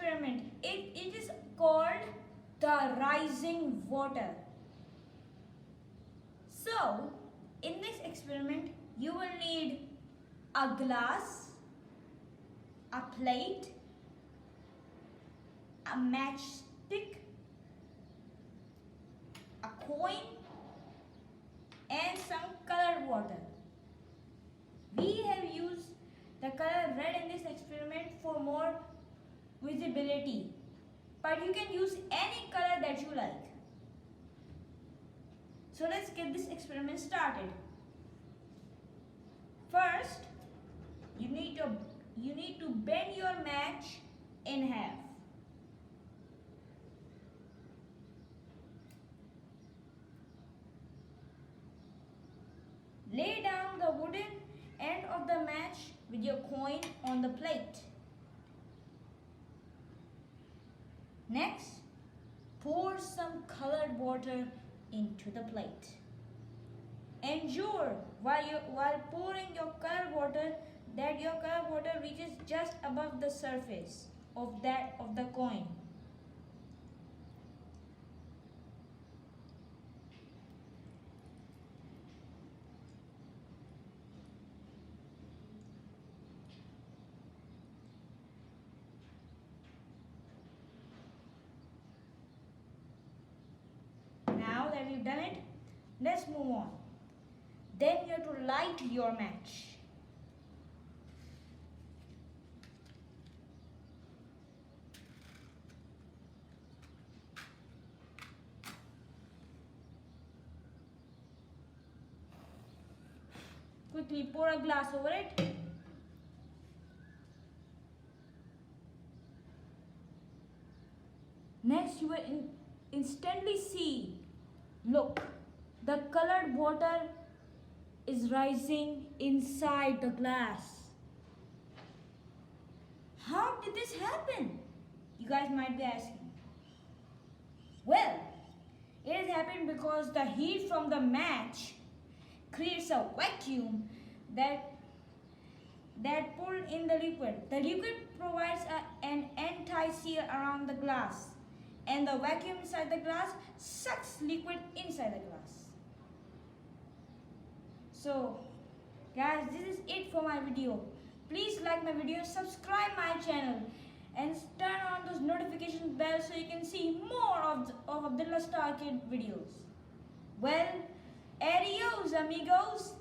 experiment. It is called the rising water. So, in this experiment, you will need a glass, a plate, a matchstick, a coin, and some colored water. We have used the color red in this experiment for more visibility, but you can use any color that you like. So let's get this experiment started. First, you need to bend your match in half. Lay down the wooden end of the match with your coin on the plate. Next, pour some colored water into the plate. Ensure while pouring your colored water that your colored water reaches just above the surface of the coin. Now that we've done it, let's move on. Then you have to light your match. Quickly pour a glass over it. Next, you will instantly see, look, the colored water is rising inside the glass. How did this happen? You guys might be asking. Well, it has happened because the heat from the match creates a vacuum that pulled in the liquid. The liquid provides an anti-seal around the glass, and the vacuum inside the glass sucks liquid inside the glass. So guys, this is it for my video. Please like my video, subscribe my channel, and turn on those notification bells so you can see more of Abdullahstarkid videos. Well, adios amigos.